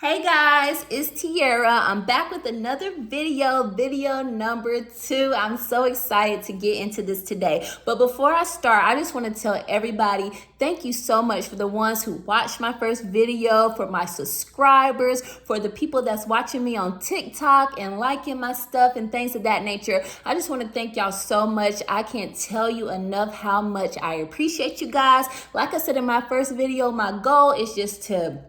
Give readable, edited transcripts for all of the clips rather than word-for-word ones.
Hey guys, it's Tiara. I'm back with another video number 2. I'm so excited to get into this today. But before I start, I just want to tell everybody thank you so much for the ones who watched my first video, for my subscribers, for the people that's watching me on TikTok and liking my stuff and things of that nature. I just want to thank y'all so much. I can't tell you enough how much I appreciate you guys. Like I said in my first video, my goal is just to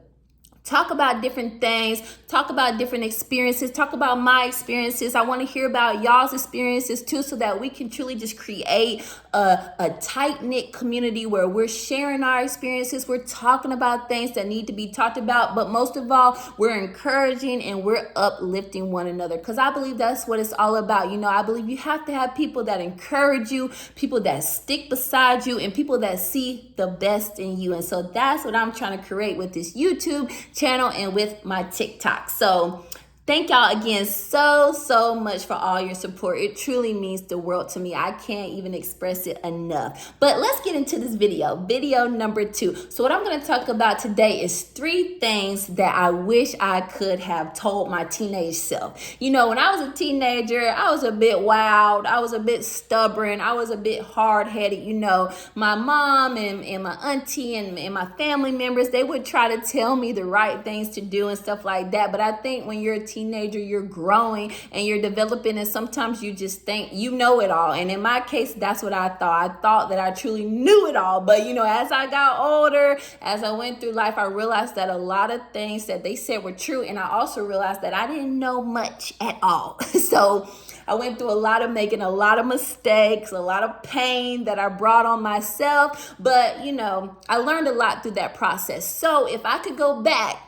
talk about different things, talk about different experiences, talk about my experiences. I want to hear about y'all's experiences too, so that we can truly just create a tight-knit community where we're sharing our experiences, we're talking about things that need to be talked about, but most of all, we're encouraging and we're uplifting one another, because I believe that's what it's all about. You know, I believe you have to have people that encourage you, people that stick beside you, and people that see the best in you. And so that's what I'm trying to create with this YouTube channel and with my TikTok. So thank y'all again so much for all your support. It truly means the world to me. I can't even express it enough. But let's get into this video number 2. So what I'm going to talk about today is 3 things that I wish I could have told my teenage self. You know, when I was a teenager, I was a bit wild, I was a bit stubborn, I was a bit hard-headed. You know, my mom and my auntie and my family members, they would try to tell me the right things to do and stuff like that. But I think when you're a teenager, you're growing and you're developing, and sometimes you just think you know it all. And in my case, that's what I thought. I thought that I truly knew it all. But you know, as I got older, as I went through life, I realized that a lot of things that they said were true, and I also realized that I didn't know much at all. So I went through a lot of making a lot of mistakes, a lot of pain that I brought on myself. But you know, I learned a lot through that process. So if I could go back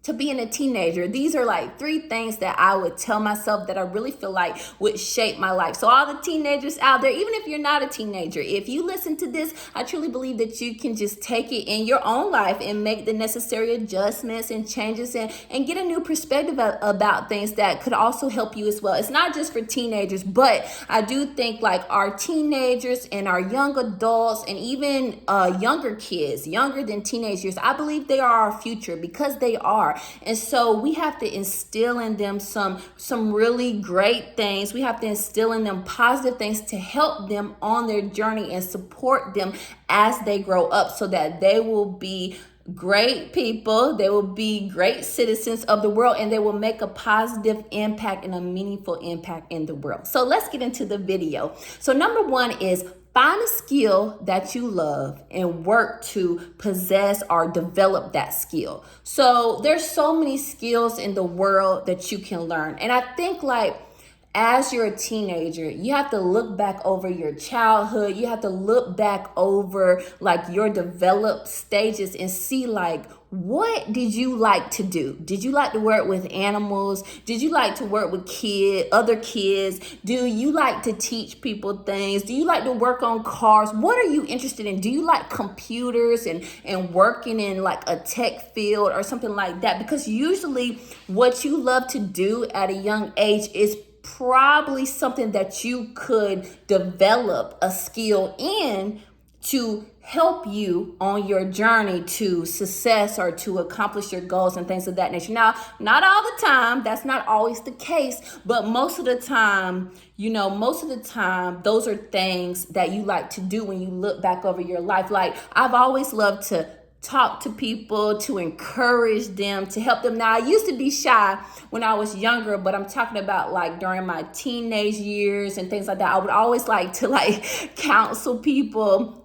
to being a teenager, these are like 3 things that I would tell myself that I really feel like would shape my life. So all the teenagers out there, even if you're not a teenager, if you listen to this, I truly believe that you can just take it in your own life and make the necessary adjustments and changes and get a new perspective about things that could also help you as well. It's not just for teenagers, but I do think like our teenagers and our young adults and even younger kids, younger than teenagers, I believe they are our future, because they are. And so we have to instill in them some really great things. We have to instill in them positive things to help them on their journey and support them as they grow up, so that they will be great people, they will be great citizens of the world, and they will make a positive impact and a meaningful impact in the world. So let's get into the video. So number 1 is find a skill that you love and work to possess or develop that skill. So there's so many skills in the world that you can learn. And I think like as you're a teenager, you have to look back over your childhood. You have to look back over like your developed stages and see like, what did you like to do? Did you like to work with animals? Did you like to work with other kids? Do you like to teach people things? Do you like to work on cars? What are you interested in? Do you like computers and working in like a tech field or something like that? Because usually what you love to do at a young age is probably something that you could develop a skill in to help you on your journey to success or to accomplish your goals and things of that nature. Now, not all the time, that's not always the case, but most of the time, those are things that you like to do when you look back over your life. Like I've always loved to talk to people, to encourage them, to help them. Now, I used to be shy when I was younger, but I'm talking about like during my teenage years and things like that. I would always like to like counsel people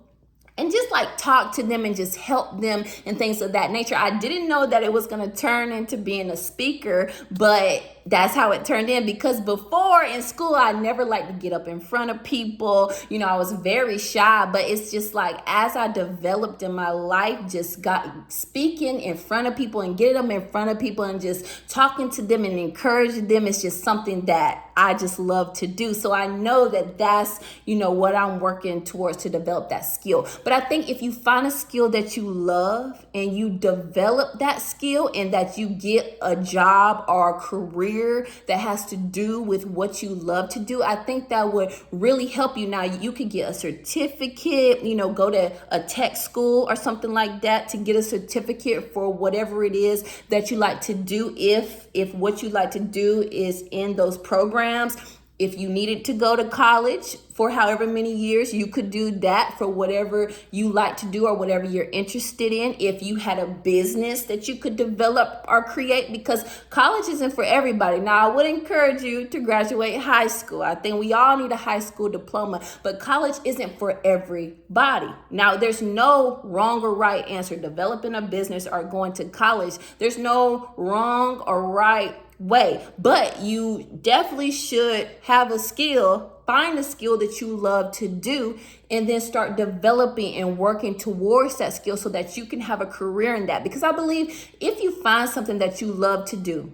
and just like talk to them and just help them and things of that nature. I didn't know that it was going to turn into being a speaker, but that's how it turned in, because before in school, I never liked to get up in front of people. You know, I was very shy, but it's just like as I developed in my life, just got speaking in front of people and getting them in front of people and just talking to them and encouraging them. It's just something that I just love to do. So I know that that's, what I'm working towards to develop that skill. But I think if you find a skill that you love and you develop that skill and that you get a job or a career career that has to do with what you love to do, I think that would really help you. Now, you could get a certificate, go to a tech school or something like that to get a certificate for whatever it is that you like to do. If what you like to do is in those programs. If you needed to go to college for however many years, you could do that for whatever you like to do or whatever you're interested in. If you had a business that you could develop or create, because college isn't for everybody. Now, I would encourage you to graduate high school. I think we all need a high school diploma, but college isn't for everybody. Now, there's no wrong or right answer. Developing a business or going to college, there's no wrong or right way, but you definitely should have a skill, find a skill that you love to do, and then start developing and working towards that skill so that you can have a career in that. Because I believe if you find something that you love to do,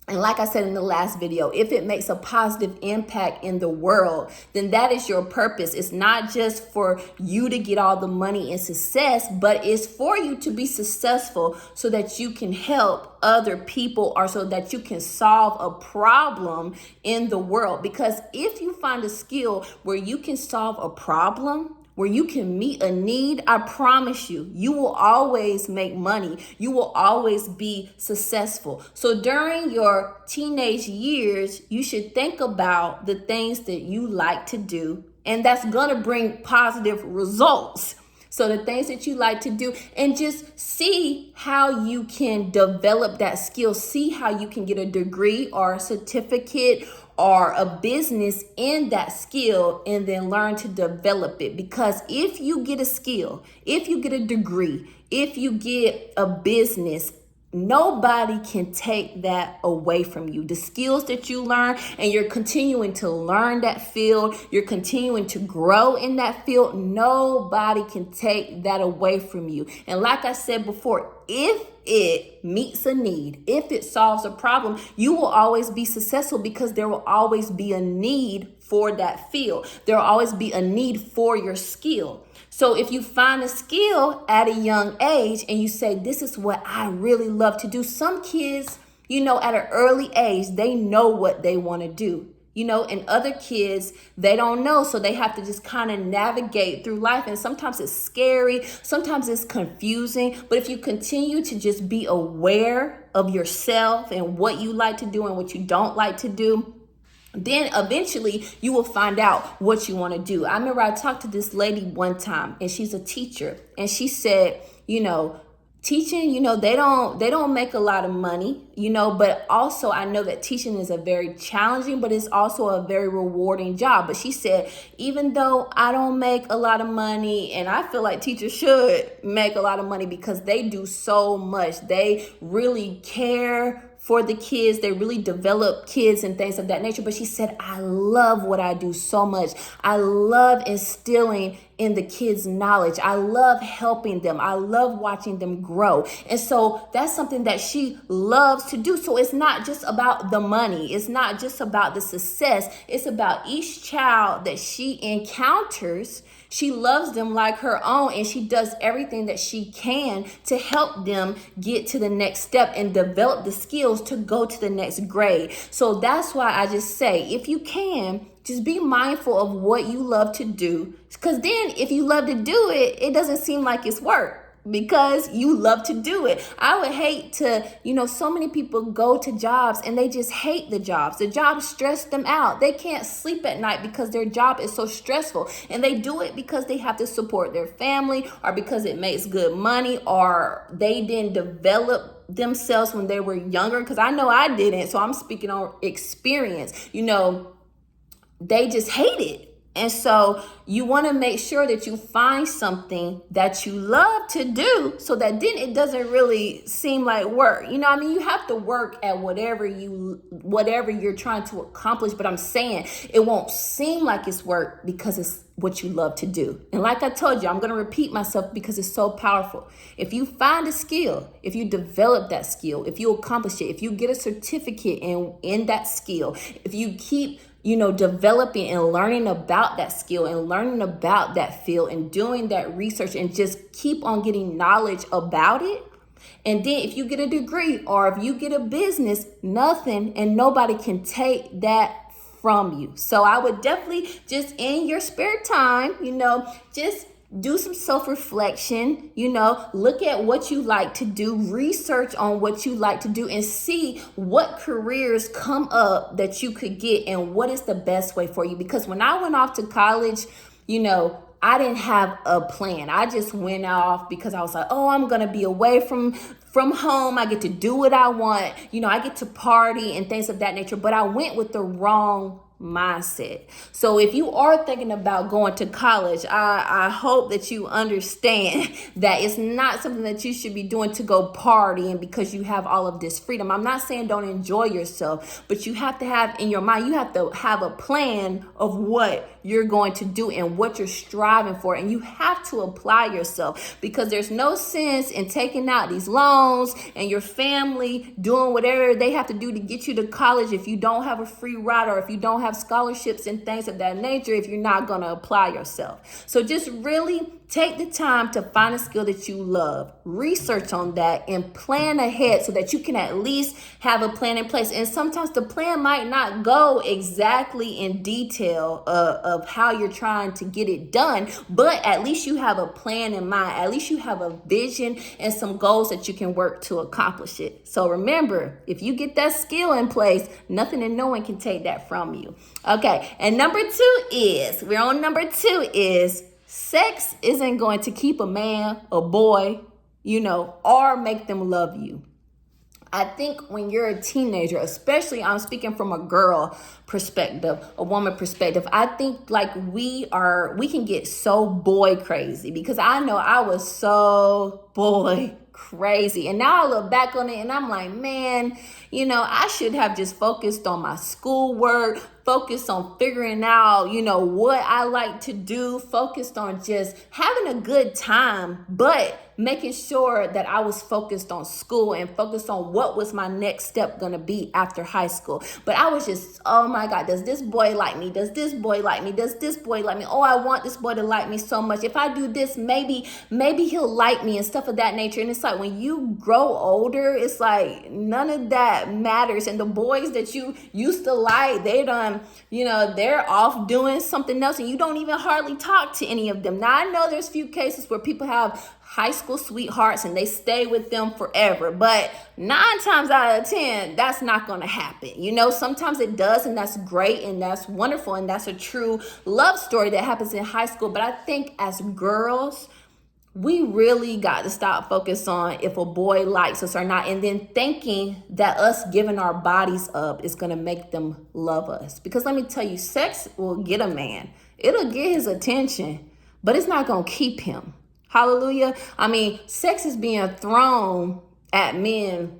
and like I said in the last video, if it makes a positive impact in the world, then that is your purpose. It's not just for you to get all the money and success, but it's for you to be successful so that you can help other people or so that you can solve a problem in the world. Because if you find a skill where you can solve a problem, where you can meet a need, I promise you, you will always make money. You will always be successful. So during your teenage years, you should think about the things that you like to do, and that's going to bring positive results. So the things that you like to do, and just see how you can develop that skill. See how you can get a degree or a certificate or a business in that skill, and then learn to develop it. Because if you get a skill, if you get a degree, if you get a business, nobody can take that away from you. The skills that you learn, and you're continuing to learn that field, you're continuing to grow in that field, nobody can take that away from you. And like I said before, if it meets a need, if it solves a problem, you will always be successful because there will always be a need for that field. There will always be a need for your skill. So if you find a skill at a young age and you say, this is what I really love to do. Some kids, at an early age, they know what they want to do. And other kids, they don't know. So they have to just kind of navigate through life. And sometimes it's scary. Sometimes it's confusing. But if you continue to just be aware of yourself and what you like to do and what you don't like to do, then eventually you will find out what you want to do. I remember I talked to this lady one time, and she's a teacher, and she said, teaching, they don't make a lot of money, but also I know that teaching is a very challenging, but it's also a very rewarding job. But she said, even though I don't make a lot of money, and I feel like teachers should make a lot of money because they do so much. They really care for the kids. They really develop kids and things of that nature. But she said, I love what I do so much. I love instilling in the kids' knowledge. I love helping them. I love watching them grow. And so that's something that she loves to do. So it's not just about the money. It's not just about the success. It's about each child that she encounters. She loves them like her own, and she does everything that she can to help them get to the next step and develop the skills to go to the next grade. So that's why I just say, if you can, just be mindful of what you love to do. Because then if you love to do it, it doesn't seem like it's work, because you love to do it. I would hate to, so many people go to jobs and they just hate the jobs. The jobs stress them out. They can't sleep at night because their job is so stressful. And they do it because they have to support their family, or because it makes good money, or they didn't develop themselves when they were younger. Because I know I didn't. So I'm speaking on experience. They just hate it. And so you want to make sure that you find something that you love to do, so that then it doesn't really seem like work. You have to work at whatever you're trying to accomplish. But I'm saying it won't seem like it's work because it's what you love to do. And like I told you, I'm going to repeat myself because it's so powerful. If you find a skill, if you develop that skill, if you accomplish it, if you get a certificate in that skill, if you keep developing and learning about that skill and learning about that field and doing that research and just keep on getting knowledge about it, And then if you get a degree or if you get a business, nothing and nobody can take that from you. So I would definitely just in your spare time, just do some self-reflection, look at what you like to do, research on what you like to do, and see what careers come up that you could get and what is the best way for you. Because when I went off to college, I didn't have a plan. I just went off because I was like, oh, I'm going to be away from home. I get to do what I want. I get to party and things of that nature. But I went with the wrong mindset. So if you are thinking about going to college, I hope that you understand that it's not something that you should be doing to go partying because you have all of this freedom. I'm not saying don't enjoy yourself, but you have to have in your mind, you have to have a plan of what you're going to do and what you're striving for. And you have to apply yourself, because there's no sense in taking out these loans and your family doing whatever they have to do to get you to college if you don't have a free ride or if you don't have scholarships and things of that nature, if you're not going to apply yourself. So just really take the time to find a skill that you love, research on that, and plan ahead so that you can at least have a plan in place. And sometimes the plan might not go exactly in detail of how you're trying to get it done, but at least you have a plan in mind. At least you have a vision and some goals that you can work to accomplish it. So remember, if you get that skill in place, nothing and no one can take that from you. Okay, and number two is sex isn't going to keep a man, a boy, or make them love you. I think when you're a teenager, especially I'm speaking from a girl perspective, a woman perspective, I think like we can get so boy crazy, because I know I was so boy crazy. And now I look back on it and I'm like, man, I should have just focused on my schoolwork, focused on figuring out, what I like to do, focused on just having a good time, but making sure that I was focused on school and focused on what was my next step going to be after high school. But I was just, oh my God, does this boy like me? Does this boy like me? Does this boy like me? Oh, I want this boy to like me so much. If I do this, maybe he'll like me and stuff of that nature. And it's like when you grow older, it's like none of that matters. And the boys that you used to like, they're off doing something else and you don't even hardly talk to any of them. Now, I know there's few cases where people have high school sweethearts and they stay with them forever, but 9 times out of 10, that's not going to happen. Sometimes it does, and that's great and that's wonderful, and that's a true love story that happens in high school. But I think as girls, we really got to stop focus on if a boy likes us or not, and then thinking that us giving our bodies up is going to make them love us. Because let me tell you, sex will get a man. It'll get his attention, but it's not going to keep him. Hallelujah. I mean, sex is being thrown at men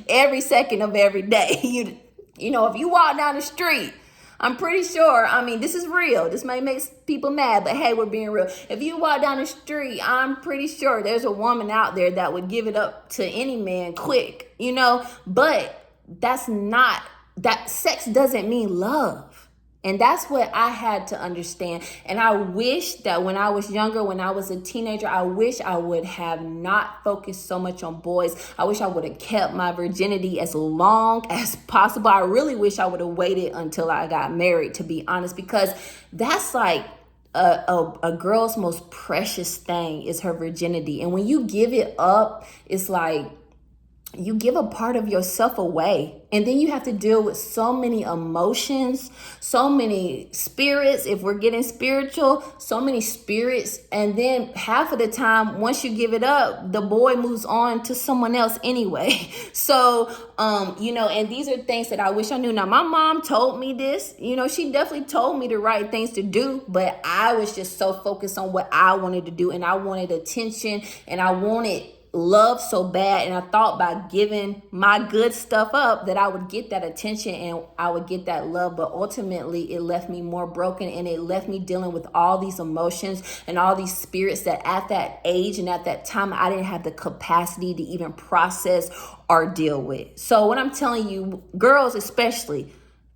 every second of every day. If you walk down the street, I'm pretty sure, this is real. This may make people mad, but hey, we're being real. If you walk down the street, I'm pretty sure there's a woman out there that would give it up to any man quick, but that sex doesn't mean love. And that's what I had to understand. And I wish that when I was younger, when I was a teenager, I wish I would have not focused so much on boys. I wish I would have kept my virginity as long as possible. I really wish I would have waited until I got married, to be honest, because that's like a girl's most precious thing is her virginity. And when you give it up, it's like you give a part of yourself away. And then you have to deal with so many emotions, so many spirits. If we're getting spiritual, so many spirits. And then half of the time, once you give it up, the boy moves on to someone else anyway. So, and these are things that I wish I knew. Now, my mom told me this, she definitely told me the right things to do, but I was just so focused on what I wanted to do, and I wanted attention, and I wanted love so bad, and I thought by giving my good stuff up that I would get that attention and I would get that love, but ultimately it left me more broken, and it left me dealing with all these emotions and all these spirits that at that age and at that time I didn't have the capacity to even process or deal with. So what I'm telling you, girls especially,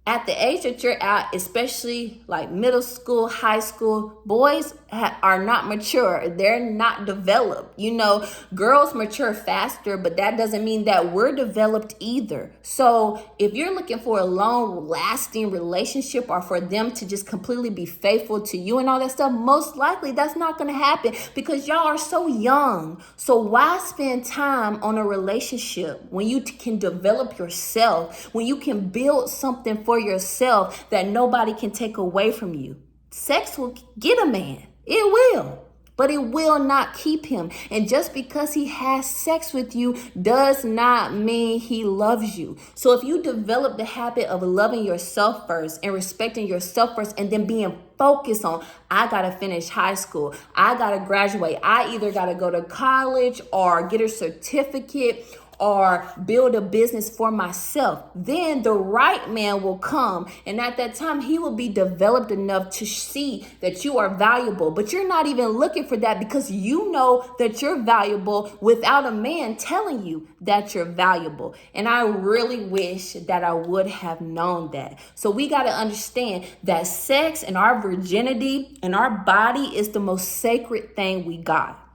at the age that you're at, especially like middle school, high school, boys, are not mature. They're not developed. You know, girls mature faster, but that doesn't mean that we're developed either. So if you're looking for a long lasting relationship or for them to just completely be faithful to you and all that stuff, most likely that's not going to happen because y'all are so young. So why spend time on a relationship when you can develop yourself, when you can build something for yourself that nobody can take away from you? Sex will get a man. It will. But it will not keep him. And just because he has sex with you does not mean he loves you. So if you develop the habit of loving yourself first and respecting yourself first and then being focused on, I got to finish high school, I got to graduate, I either got to go to college or get a certificate or build a business for myself, then the right man will come. And at that time, he will be developed enough to see that you are valuable. But you're not even looking for that because you know that you're valuable without a man telling you that you're valuable. And I really wish that I would have known that. So we got to understand that sex and our virginity and our body is the most sacred thing we got.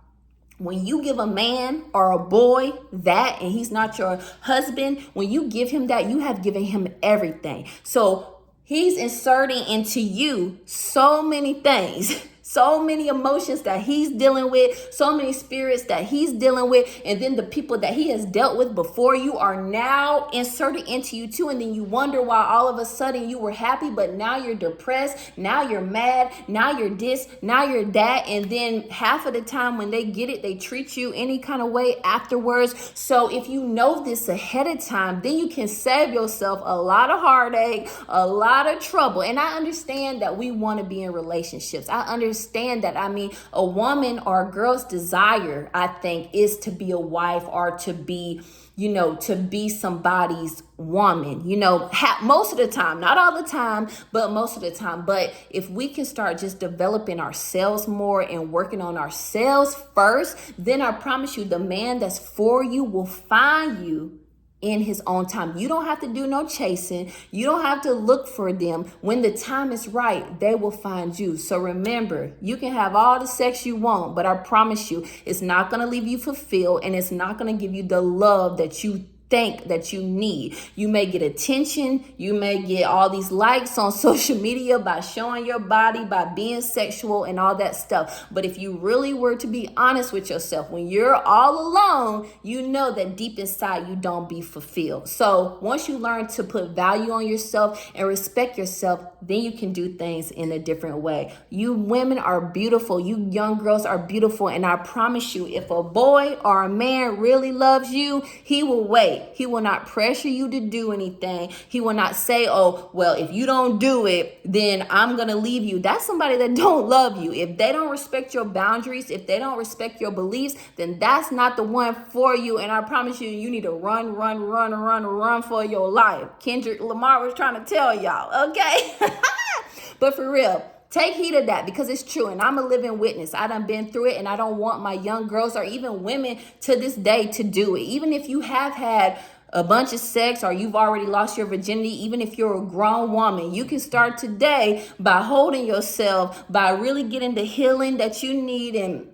When you give a man or a boy that and he's not your husband, when you give him that, you have given him everything. So he's inserting into you so many things, so many emotions that he's dealing with, so many spirits that he's dealing with. And then the people that he has dealt with before you are now inserted into you too. And then you wonder why all of a sudden you were happy, but now you're depressed. Now you're mad. Now you're this. Now you're that. And then half of the time when they get it, they treat you any kind of way afterwards. So if you know this ahead of time, then you can save yourself a lot of heartache, a lot of trouble. And I understand that we want to be in relationships. I understand that. I mean, a woman or a girl's desire, I think, is to be a wife or to be, to be somebody's woman, most of the time, not all the time, but most of the time. But if we can start just developing ourselves more and working on ourselves first, then I promise you the man that's for you will find you in his own time. You don't have to do no chasing. You don't have to look for them. When the time is right, they will find you. So remember, you can have all the sex you want, but I promise you, it's not going to leave you fulfilled and it's not going to give you the love that you think that you need. You may get attention. You may get all these likes on social media by showing your body, by being sexual and all that stuff. But if you really were to be honest with yourself, when you're all alone, you know that deep inside you don't be fulfilled. So once you learn to put value on yourself and respect yourself, then you can do things in a different way. You women are beautiful. You young girls are beautiful. And I promise you, if a boy or a man really loves you, he will wait. He will not pressure you to do anything. He will not say, oh, well, if you don't do it, then I'm going to leave you. That's somebody that don't love you. If they don't respect your boundaries, if they don't respect your beliefs, then that's not the one for you. And I promise you, you need to run for your life. Kendrick Lamar was trying to tell y'all, okay? But for real, take heed of that because it's true. And I'm a living witness. I done been through it and I don't want my young girls or even women to this day to do it. Even if you have had a bunch of sex or you've already lost your virginity, even if you're a grown woman, you can start today by holding yourself, by really getting the healing that you need and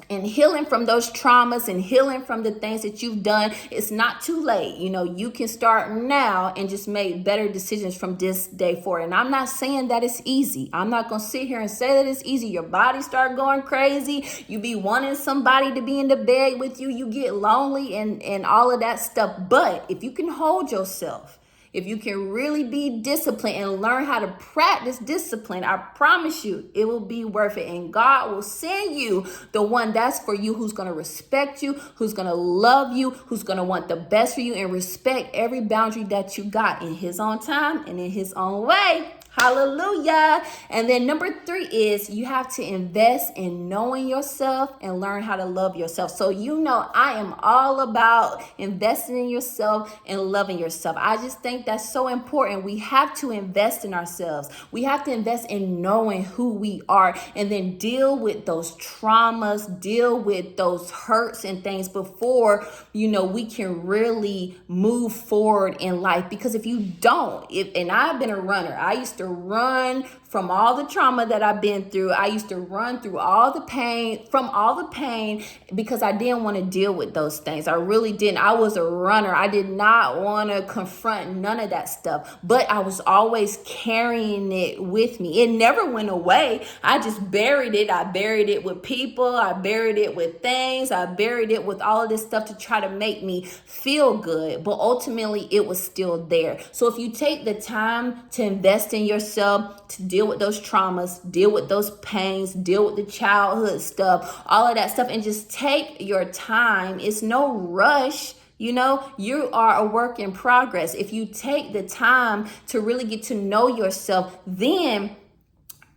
healing from those traumas and healing from the things that you've done. It's not too late. You can start now and just make better decisions from this day forward. And I'm not saying that it's easy. I'm not going to sit here and say that it's easy. Your body start going crazy. You be wanting somebody to be in the bed with you. You get lonely and all of that stuff. But if you can hold yourself, if you can really be disciplined and learn how to practice discipline, I promise you it will be worth it. And God will send you the one that's for you, who's going to respect you, who's going to love you, who's going to want the best for you and respect every boundary that you got in his own time and in his own way. Hallelujah. And then number 3 is you have to invest in knowing yourself and learn how to love yourself. So I am all about investing in yourself and loving yourself. I just think that's so important. We have to invest in ourselves. We have to invest in knowing who we are and then deal with those traumas, deal with those hurts and things before, we can really move forward in life. Because if you don't, and I've been a runner, I used to to run from all the trauma that I've been through. I used to run through all the pain, because I didn't want to deal with those things. I really didn't. I was a runner. I did not want to confront none of that stuff, but I was always carrying it with me. It never went away. I just buried it. I buried it with people. I buried it with things. I buried it with all of this stuff to try to make me feel good, but ultimately it was still there. So if you take the time to invest in yourself, to deal with those traumas, deal with those pains, deal with the childhood stuff, all of that stuff, and just take your time. It's no rush. You are a work in progress. If you take the time to really get to know yourself, then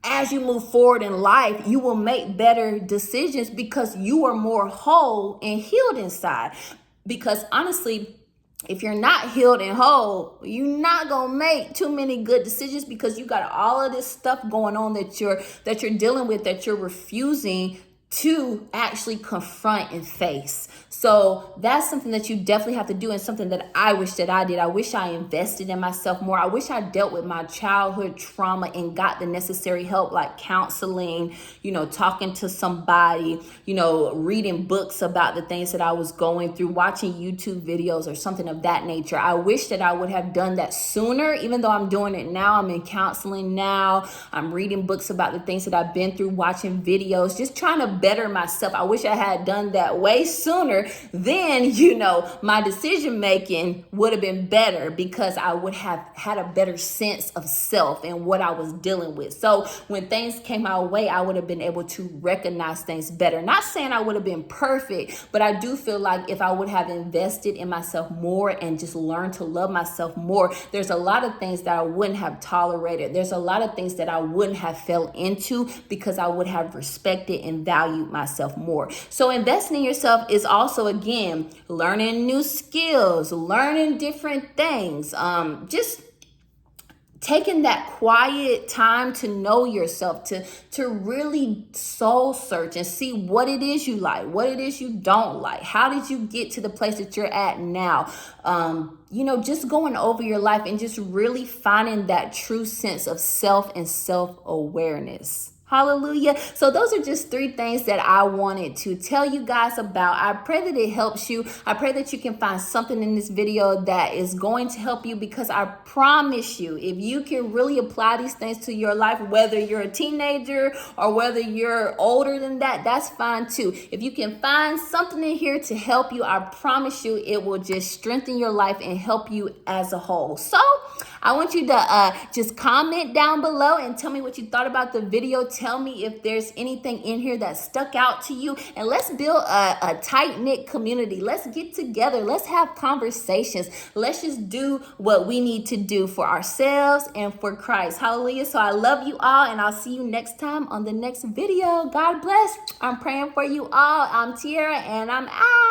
as you move forward in life, you will make better decisions because you are more whole and healed inside. Because honestly, if you're not healed and whole, you're not gonna make too many good decisions because you got all of this stuff going on that you're dealing with, that you're refusing to actually confront and face. So that's something that you definitely have to do, and something that I wish that I did. I wish I invested in myself more. I wish I dealt with my childhood trauma and got the necessary help, like counseling, talking to somebody, reading books about the things that I was going through, watching YouTube videos or something of that nature. I wish that I would have done that sooner, even though I'm doing it now. I'm in counseling now. I'm reading books about the things that I've been through, watching videos, just trying to better myself. I wish I had done that way sooner. Then, my decision making would have been better because I would have had a better sense of self and what I was dealing with. So when things came my way, I would have been able to recognize things better. Not saying I would have been perfect, but I do feel like if I would have invested in myself more and just learned to love myself more, there's a lot of things that I wouldn't have tolerated. There's a lot of things that I wouldn't have fell into because I would have respected and valued myself more. So investing in yourself is also, again, learning new skills, learning different things, just taking that quiet time to know yourself, to really soul search and see what it is you like, what it is you don't like. How did you get to the place that you're at now? Just going over your life and just really finding that true sense of self and self-awareness. Hallelujah. So those are just 3 things that I wanted to tell you guys about. I pray that it helps you. I pray that you can find something in this video that is going to help you, because I promise you, if you can really apply these things to your life, whether you're a teenager or whether you're older than that, that's fine too. If you can find something in here to help you, I promise you it will just strengthen your life and help you as a whole. So I want you to just comment down below and tell me what you thought about the video. Tell me if there's anything in here that stuck out to you, and let's build a tight-knit community. Let's get together. Let's have conversations. Let's just do what we need to do for ourselves and for Christ. Hallelujah. So I love you all, and I'll see you next time on the next video. God bless. I'm praying for you all. I'm Tiara, and I'm out.